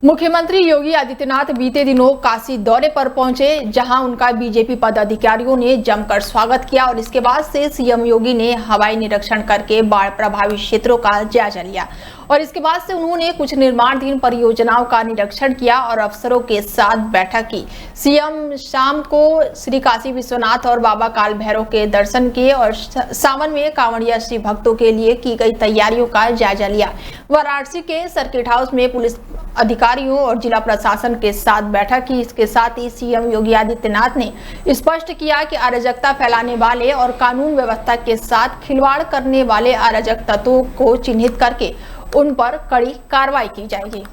मुख्यमंत्री योगी आदित्यनाथ बीते दिनों काशी दौरे पर पहुंचे, जहां उनका बीजेपी पदाधिकारियों ने जमकर स्वागत किया और इसके बाद से सीएम योगी ने हवाई निरीक्षण करके बाढ़ प्रभावित क्षेत्रों का जायजा लिया और इसके बाद से उन्होंने कुछ निर्माणाधीन परियोजनाओं का निरीक्षण किया और अफसरों के साथ बैठक की। सीएम शाम को श्री काशी विश्वनाथ और बाबा काल भैरव के दर्शन किए और सावन में कांवड़िया श्री भक्तों के लिए की गई तैयारियों का जायजा लिया। वाराणसी के सर्किट हाउस में पुलिस अधिकारियों और जिला प्रशासन के साथ बैठक की। इसके साथ ही सीएम योगी आदित्यनाथ ने स्पष्ट किया कि अराजकता फैलाने वाले और कानून व्यवस्था के साथ खिलवाड़ करने वाले अराजक तत्वों को चिन्हित करके उन पर कड़ी कार्रवाई की जाएगी।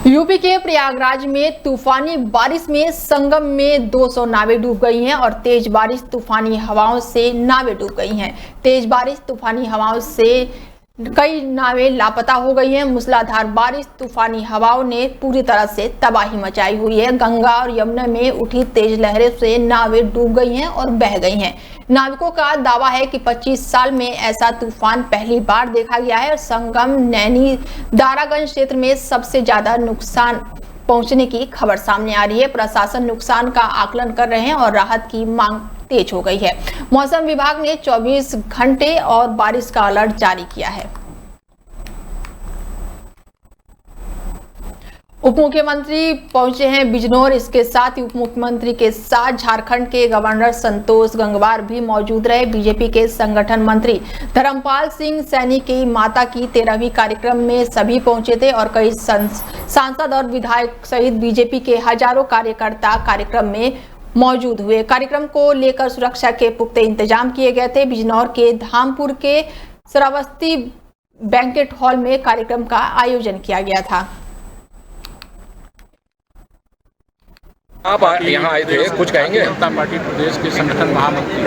यूपी के प्रयागराज में तूफानी बारिश में संगम में 200 नावें डूब गई हैं और तेज बारिश तूफानी हवाओं से नावें डूब गई हैं। तेज बारिश तूफानी हवाओं से कई नावें लापता हो गई हैं। मूसलाधार बारिश तूफानी हवाओं ने पूरी तरह से तबाही मचाई हुई है। गंगा और यमुना में उठी तेज लहरों से नावें डूब गई हैं और बह गई हैं। नाविकों का दावा है कि 25 साल में ऐसा तूफान पहली बार देखा गया है और संगम नैनी दारागंज क्षेत्र में सबसे ज्यादा नुकसान पहुंचने की खबर सामने आ रही है। प्रशासन नुकसान का आकलन कर रहे हैं और राहत की मांग तेज हो गई है। मौसम विभाग ने 24 घंटे और बारिश का अलर्ट जारी किया है। उप मुख्यमंत्री पहुंचे हैं बिजनौर। इसके साथ ही उप मुख्यमंत्री के साथ झारखंड के गवर्नर संतोष गंगवार भी मौजूद रहे। बीजेपी के संगठन मंत्री धर्मपाल सिंह सैनी की माता की 13वीं कार्यक्रम में सभी पहुंचे थे और कई सांसद और विधायक सहित बीजेपी के हजारों कार्यकर्ता कार्यक्रम में मौजूद हुए। कार्यक्रम को लेकर सुरक्षा के पुख्ते इंतजाम किए गए थे। बिजनौर के धामपुर के श्रावस्ती बैंकेट हॉल में कार्यक्रम का आयोजन किया गया था। आप यहाँ आए थे, कुछ कहेंगे? जनता पार्टी प्रदेश के संगठन महामंत्री,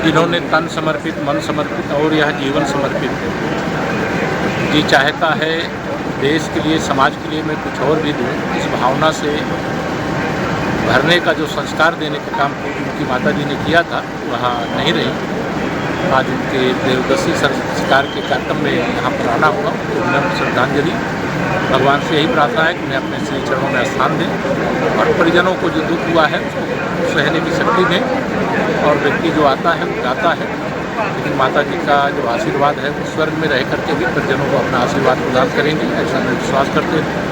इन्होंने तन समर्पित, मन समर्पित और यह जीवन समर्पित जी चाहता है देश के लिए, समाज के लिए मैं कुछ और भी दूँ, इस भावना से भरने का जो संस्कार देने का काम उनकी माता जी ने किया था वह नहीं रही। आज उनके देवदसी संस्कार के कार्यक्रम में यहाँ पर आना हुआ, उन्हें श्रद्धांजलि। भगवान से यही प्रार्थना है कि मैं अपने श्री चरणों में स्थान दें और परिजनों को जो दुख हुआ है उसको सहने की शक्ति दें। और व्यक्ति जो आता है वो जाता है, लेकिन माता जी का जो आशीर्वाद है वो स्वर्ग में रह करके भी परिजनों को अपना आशीर्वाद प्रदान करेंगे, ऐसा मैं विश्वास करते हैं।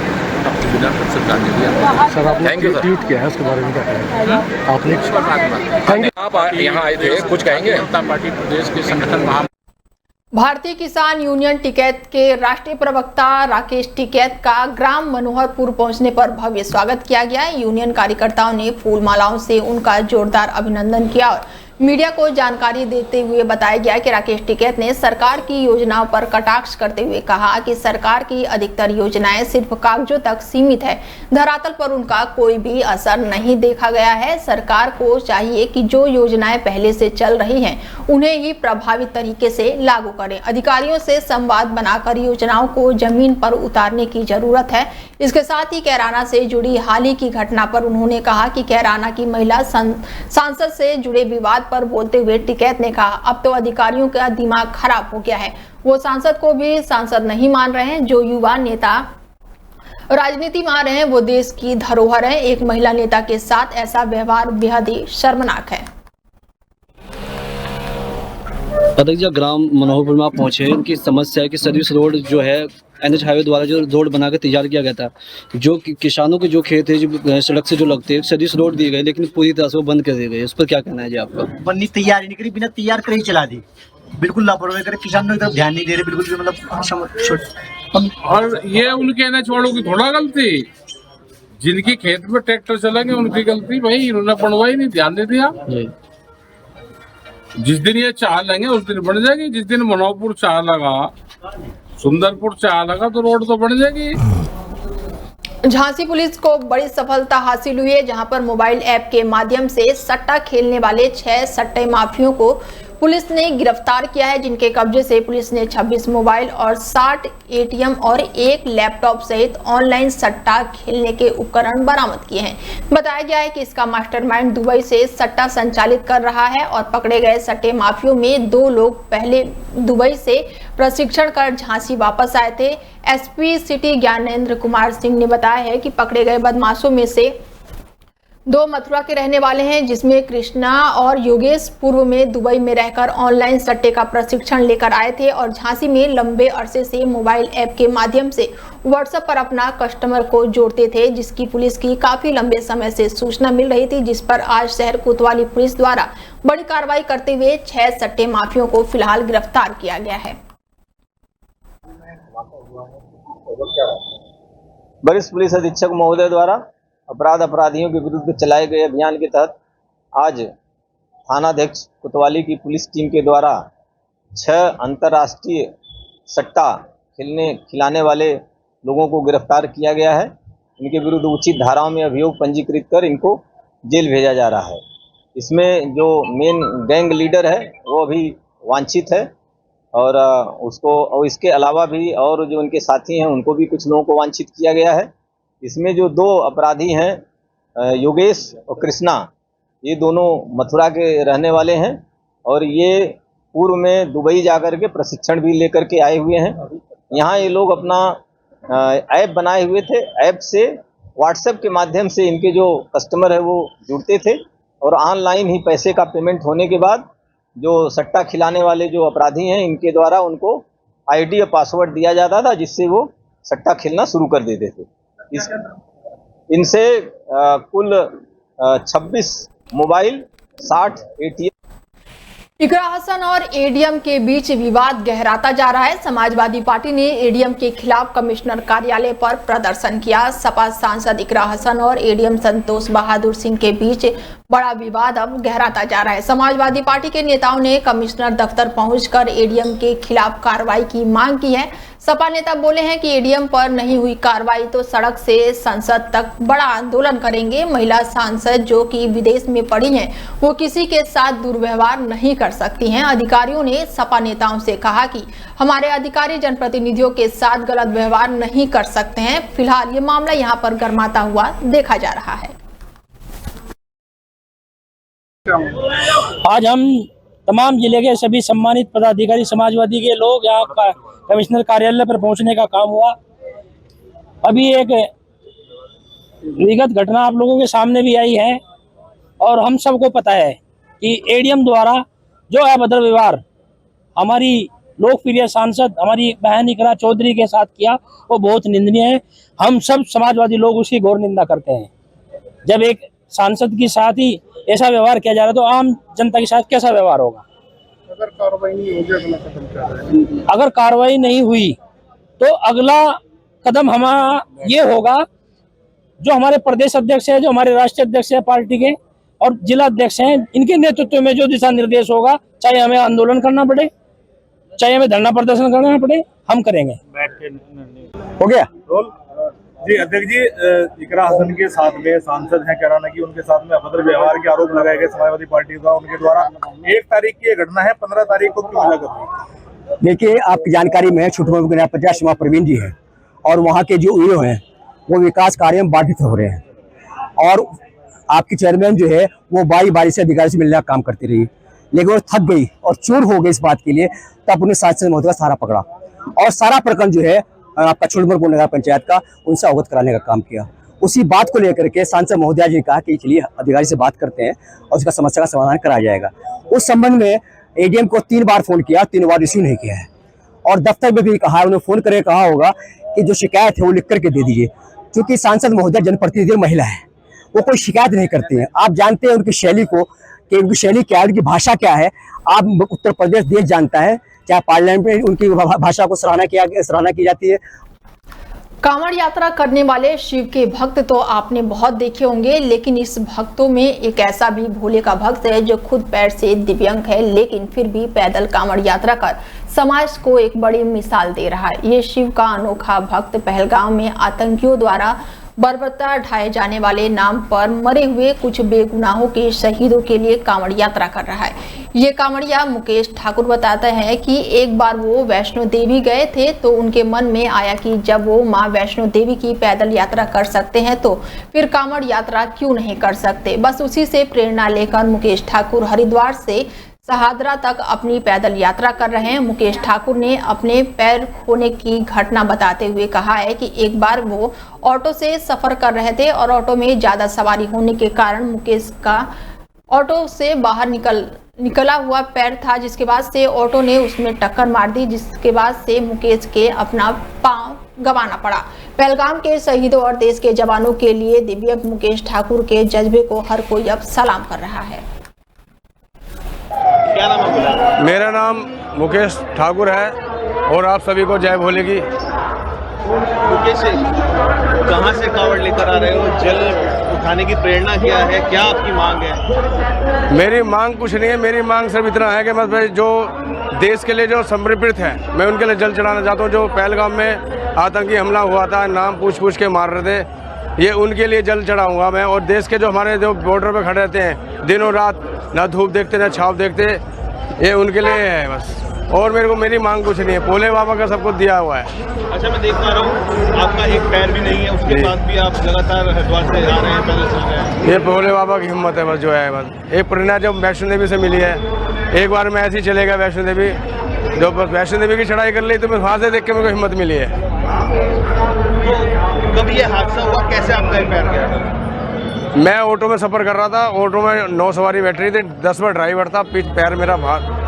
सर आपने ट्वीट किया है, उसके बारे में क्या कहेंगे? आपने आप यहाँ आए थे, कुछ कहेंगे? जनता पार्टी प्रदेश के संगठन महा भारतीय किसान यूनियन टिकैत के राष्ट्रीय प्रवक्ता राकेश टिकैत का ग्राम मनोहरपुर पहुंचने पर भव्य स्वागत किया गया। यूनियन कार्यकर्ताओं ने फूल मालाओं से उनका जोरदार अभिनंदन किया और मीडिया को जानकारी देते हुए बताया गया कि राकेश टिकैत ने सरकार की योजनाओं पर कटाक्ष करते हुए कहा कि सरकार की अधिकतर योजनाएं सिर्फ कागजों तक सीमित है, धरातल पर उनका कोई भी असर नहीं देखा गया है। सरकार को चाहिए कि जो योजनाएं पहले से चल रही हैं उन्हें ही प्रभावी तरीके से लागू करें। अधिकारियों से संवाद बनाकर योजनाओं को जमीन पर उतारने की जरूरत है। इसके साथ ही कैराना से जुड़ी हाल ही की घटना पर उन्होंने कहा कि कैराना की महिला सांसद से जुड़े विवाद पर बोलते हुए टिकैत ने कहा, अब तो अधिकारियों का दिमाग खराब हो गया है, वो सांसद को भी सांसद नहीं मान रहे हैं। जो युवा नेता राजनीति में आ रहे हैं वो देश की धरोहर है। एक महिला नेता के साथ ऐसा व्यवहार बेहद ही शर्मनाक है। अध्यक्ष ग्राम मनोहरपुर में आप पहुंचे, इनकी समस्या है कि सर्विस रोड जो है NH हाईवे द्वारा जो रोड बनाकर तैयार किया गया था, जो किसानों के जो खेत है जो सड़क से जो लगते हैं सर्विस रोड दिए गए, लेकिन पूरी तरह से वो बंद कर दिए गए। उस पर क्या कहना है जी आपका? बननी तैयार नहीं करी, बिना तैयार कर ही चला दी, बिल्कुल लापरवाही करे, किसानों की तरफ ध्यान नहीं दे रहे बिल्कुल भी। मतलब और ये उनके NH वालों की थोड़ा गलती, जिनके खेत में ट्रैक्टर चलेंगे उनकी गलती भाई, इन्होंने बनवाई नहीं, ध्यान दे दिया। जिस दिन ये चाह लेंगे उस दिन बन जाएगी। जिस दिन मनोहरपुर चाह लगा, सुंदरपुर चाह लगा तो रोड तो बन जाएगी। झांसी पुलिस को बड़ी सफलता हासिल हुई है, जहां पर मोबाइल ऐप के माध्यम से सट्टा खेलने वाले 6 सट्टे माफियों को पुलिस ने गिरफ्तार किया है, जिनके कब्जे से पुलिस ने 26 मोबाइल और 60 एटीएम और एक लैपटॉप सहित ऑनलाइन सट्टा खेलने के उपकरण बरामद किए हैं। बताया गया है कि इसका मास्टरमाइंड दुबई से सट्टा संचालित कर रहा है और पकड़े गए सट्टे माफियों में 2 लोग पहले दुबई से प्रशिक्षण कर झांसी वापस आए थे। एसपी सिटी ज्ञानेंद्र कुमार सिंह ने बताया है कि पकड़े गए बदमाशों में से 2 मथुरा के रहने वाले हैं, जिसमें कृष्णा और योगेश पूर्व में दुबई में रहकर ऑनलाइन सट्टे का प्रशिक्षण लेकर आए थे और झांसी में लंबे अरसे से मोबाइल ऐप के माध्यम से व्हाट्सएप पर अपना कस्टमर को जोड़ते थे, जिसकी पुलिस की काफी लंबे समय से सूचना मिल रही थी, जिस पर आज शहर कोतवाली पुलिस द्वारा बड़ी कार्रवाई करते हुए 6 सट्टे माफियों को फिलहाल गिरफ्तार किया गया है। वरिष्ठ पुलिस अधीक्षक महोदय द्वारा अपराधियों के विरुद्ध चलाए गए अभियान के तहत आज थानाध्यक्ष कोतवाली की पुलिस टीम के द्वारा 6 अंतर्राष्ट्रीय सट्टा खिलाने वाले लोगों को गिरफ्तार किया गया है। इनके विरुद्ध उचित धाराओं में अभियोग पंजीकृत कर इनको जेल भेजा जा रहा है। इसमें जो मेन गैंग लीडर है वो अभी वांछित है और इसके अलावा भी और जो उनके साथी हैं उनको भी कुछ लोगों को वांछित किया गया है। इसमें जो 2 अपराधी हैं योगेश और कृष्णा, ये दोनों मथुरा के रहने वाले हैं और ये पूर्व में दुबई जाकर के प्रशिक्षण भी लेकर के आए हुए हैं। यहाँ ये लोग अपना ऐप बनाए हुए थे। ऐप से व्हाट्सएप के माध्यम से इनके जो कस्टमर है वो जुड़ते थे और ऑनलाइन ही पैसे का पेमेंट होने के बाद जो सट्टा खिलाने वाले जो अपराधी हैं इनके द्वारा उनको आईडी और पासवर्ड दिया जाता था, जिससे वो सट्टा खेलना शुरू कर देते थे। इनसे कुल 26 मोबाइल, 60 एटीएम। इकरा हसन और एडीएम के बीच विवाद गहराता जा रहा है। समाजवादी पार्टी ने एडीएम के खिलाफ कमिश्नर कार्यालय पर प्रदर्शन किया। सपा सांसद इकरा हसन और एडीएम संतोष बहादुर सिंह के बीच बड़ा विवाद अब गहराता जा रहा है। समाजवादी पार्टी के नेताओं ने कमिश्नर दफ्तर पहुंचकर एडीएम के खिलाफ कार्रवाई की मांग की है। सपा नेता बोले हैं कि एडीएम पर नहीं हुई कार्रवाई तो सड़क से संसद तक बड़ा आंदोलन करेंगे। महिला सांसद जो कि विदेश में पड़ी हैं, वो किसी के साथ दुर्व्यवहार नहीं कर सकती हैं। अधिकारियों ने सपा नेताओं से कहा कि हमारे अधिकारी जनप्रतिनिधियों के साथ गलत व्यवहार नहीं कर सकते हैं। फिलहाल ये मामला यहाँ पर गर्माता हुआ देखा जा रहा है। आज हम तमाम जिले के सभी सम्मानित पदाधिकारी समाजवादी के लोग यहाँ कमिश्नर कार्यालय पर पहुंचने का काम हुआ। अभी एक विगत घटना आप लोगों के सामने भी आई है और हम सबको पता है कि एडीएम द्वारा जो अभद्र व्यवहार हमारी लोकप्रिय सांसद हमारी बहन इकरा चौधरी के साथ किया वो बहुत निंदनीय है। हम सब समाजवादी लोग उसकी घोर निंदा करते हैं। जब एक सांसद के साथ ही ऐसा व्यवहार किया जा रहा है तो आम जनता के साथ कैसा व्यवहार होगा। अगर कार्रवाई नहीं हुई तो अगला कदम हमारा ये होगा, जो हमारे प्रदेश अध्यक्ष है, जो हमारे राष्ट्रीय अध्यक्ष है पार्टी के और जिला अध्यक्ष हैं, इनके नेतृत्व में जो दिशा निर्देश होगा, चाहे हमें आंदोलन करना पड़े, चाहे हमें धरना प्रदर्शन करना पड़े, हम करेंगे। हो गया जी अध्यक्ष जी, इकरा हसन के साथ में सांसद हैं कैराना की, उनके साथ में अभद्र व्यवहार के आरोप लगाए गए समाजवादी पार्टी द्वारा उनके द्वारा। 1 तारीख की ये घटना है, 15 तारीख को क्यों लगा? देखिए, आपकी जानकारी में छोटे पंचायत सीमा प्रवीण जी है और वहाँ के जो ईओ हैं वो विकास कार्य में बाधित हो रहे हैं और आपकी चेयरमैन जो है वो बारी से अधिकारी से मिलने का काम करती रही, लेकिन वो थक गई और चूर हो गई इस बात के लिए। तब उन्हें सांसद महोदय का सहारा पकड़ा और सारा प्रकरण जो है आपका छोटमरपुर नगर पंचायत का उनसे अवगत कराने का काम किया। उसी बात को लेकर के सांसद महोदया जी ने कहा कि चलिए अधिकारी से बात करते हैं और उसका समस्या का समाधान कराया जाएगा। उस संबंध में एडीएम को 3 बार फोन किया, 3 बार रिसीव नहीं किया है और दफ्तर में भी कहा, उन्हें फोन करके कहा होगा कि जो शिकायत है वो लिख करके दे दीजिए। क्योंकि सांसद महोदया जनप्रतिनिधि महिला है, वो कोई शिकायत नहीं करती है। आप जानते हैं उनकी शैली को कि उनकी शैली क्या है, उनकी भाषा क्या है। आप उत्तर प्रदेश देश जानता है, क्या पार्लियामेंट में उनकी भाषा को सराहना की जाती है। कांवड़ यात्रा करने वाले शिव के भक्त तो आपने बहुत देखे होंगे, लेकिन इस भक्तों में एक ऐसा भी भोले का भक्त है जो खुद पैर से दिव्यांग है, लेकिन फिर भी पैदल कांवड़ यात्रा कर समाज को एक बड़ी मिसाल दे रहा है। ये शिव का अनोखा भक्त पहलगाम में आतंकियों द्वारा बर्बरता ढाए जाने वाले नाम पर मरे हुए कुछ बेगुनाहों के शहीदों के लिए कांवड़ यात्रा कर रहा है। ये कांवड़िया मुकेश ठाकुर बताते हैं कि एक बार वो वैष्णो देवी गए थे तो उनके मन में आया कि जब वो मां वैष्णो देवी की पैदल यात्रा कर सकते हैं तो फिर कांवड़ यात्रा क्यों नहीं कर सकते। बस उसी से प्रेरणा लेकर मुकेश ठाकुर हरिद्वार से शहादरा तक अपनी पैदल यात्रा कर रहे हैं। मुकेश ठाकुर ने अपने पैर खोने की घटना बताते हुए कहा है कि एक बार वो ऑटो से सफर कर रहे थे और ऑटो में ज्यादा सवारी होने के कारण मुकेश का ऑटो से बाहर निकला हुआ पैर था, जिसके बाद से ऑटो ने उसमें टक्कर मार दी, जिसके बाद से मुकेश के अपना पांव गंवाना पड़ा। पहलगाम के शहीदों और देश के जवानों के लिए दिव्यांग मुकेश ठाकुर के जज्बे को हर कोई अब सलाम कर रहा है। क्या नाम है? मेरा नाम मुकेश ठाकुर है और आप सभी को जय भोले की। मुकेश, कहाँ से कांवड़ लेकर आ रहे हो? जल उठाने की प्रेरणा क्या है? क्या आपकी मांग है? मेरी मांग कुछ नहीं है, मेरी मांग सिर्फ इतना है कि मैं जो देश के लिए जो समर्पित है मैं उनके लिए जल चढ़ाना चाहता हूँ। जो पहलगाम में आतंकी हमला हुआ था, नाम पूछ के मार रहे थे, ये उनके लिए जल चढ़ाऊंगा मैं। और देश के जो हमारे जो बॉर्डर पे खड़े रहते हैं दिनों रात, ना धूप देखते ना छाँव देखते, ये उनके लिए है बस। और मेरी मांग कुछ नहीं है, भोले बाबा का सब कुछ दिया हुआ है। अच्छा, मैं देख पा रहा हूँ आपका एक पैर भी नहीं है, उसके बाद भी आप लगातार हरिद्वार से आ रहे हैं, पैदल चल रहे हैं। ये भोले बाबा की हिम्मत है बस, जो है बस। एक प्रेरणा जो वैष्णो देवी से मिली है, एक बार मैं ऐसे ही चलेगा वैष्णो देवी, जो बस वैष्णो देवी की चढ़ाई कर ली तो मैं वहाँ से देख के मेरे को हिम्मत मिली है। तो कब ये हादसा हुआ, कैसे आपका पैर गया? मैं ऑटो में सफ़र कर रहा था, ऑटो में 9 सवारी बैठ रही थी, 10 में ड्राइवर था, पैर मेरा भाग।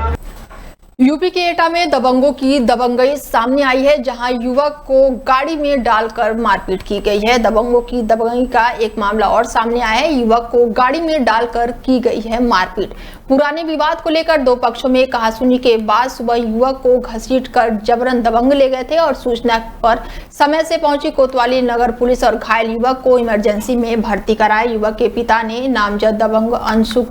यूपी के एटा में दबंगों की दबंगई सामने आई है, जहां युवक को गाड़ी में डालकर मारपीट की गई है। दबंगों की दबंगई का एक मामला और सामने आया है, युवक को गाड़ी में डालकर की गई है मारपीट। पुराने विवाद को लेकर दो पक्षों में कहासुनी के बाद सुबह युवक को घसीटकर जबरन दबंग ले गए थे और सूचना पर समय से पहुंची कोतवाली नगर पुलिस और घायल युवक को इमरजेंसी में भर्ती कराया। युवक के पिता ने नामजद दबंग अंशु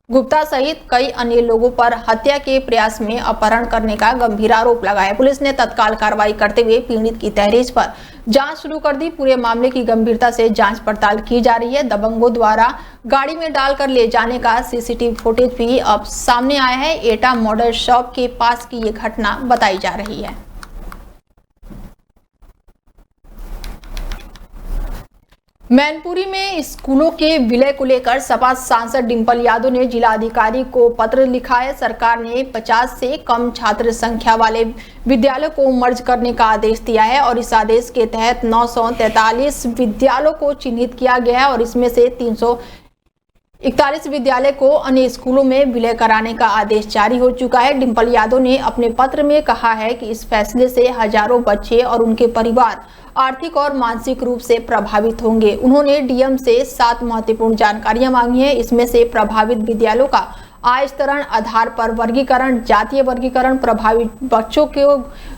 गुप्ता सहित कई अन्य लोगों पर हत्या के प्रयास में अपहरण करने का गंभीर आरोप लगाया। पुलिस ने तत्काल कार्रवाई करते हुए पीड़ित की तहरीर पर जांच शुरू कर दी। पूरे मामले की गंभीरता से जांच पड़ताल की जा रही है। दबंगों द्वारा गाड़ी में डालकर ले जाने का सीसीटीवी फुटेज भी अब सामने आया है। एटा मॉडल शॉप के पास की ये घटना बताई जा रही है। मैनपुरी में स्कूलों के विलय को लेकर सपा सांसद डिंपल यादव ने जिलाधिकारी को पत्र लिखा है। सरकार ने 50 से कम छात्र संख्या वाले विद्यालयों को मर्ज करने का आदेश दिया है और इस आदेश के तहत 943 विद्यालयों को चिन्हित किया गया है और इसमें से 341 विद्यालय को अन्य स्कूलों में विलय कराने का आदेश जारी हो चुका है। डिंपल यादव ने अपने पत्र में कहा है कि इस फैसले से हजारों बच्चे और उनके परिवार आर्थिक और मानसिक रूप से प्रभावित होंगे। उन्होंने डीएम से 7 महत्वपूर्ण जानकारियां मांगी हैं। इसमें से प्रभावित विद्यालयों का आय स्तरण आधार पर वर्गीकरण, जातीय वर्गीकरण, प्रभावित बच्चों के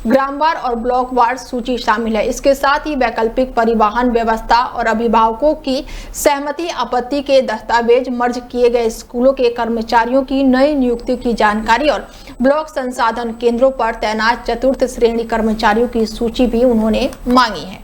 ग्रामवार और ब्लॉकवार सूची शामिल है। इसके साथ ही वैकल्पिक परिवहन व्यवस्था और अभिभावकों की सहमति, आपत्ति के दस्तावेज, मर्ज किए गए स्कूलों के कर्मचारियों की नई नियुक्ति की जानकारी और ब्लॉक संसाधन केंद्रों पर तैनात चतुर्थ श्रेणी कर्मचारियों की सूची भी उन्होंने मांगी है।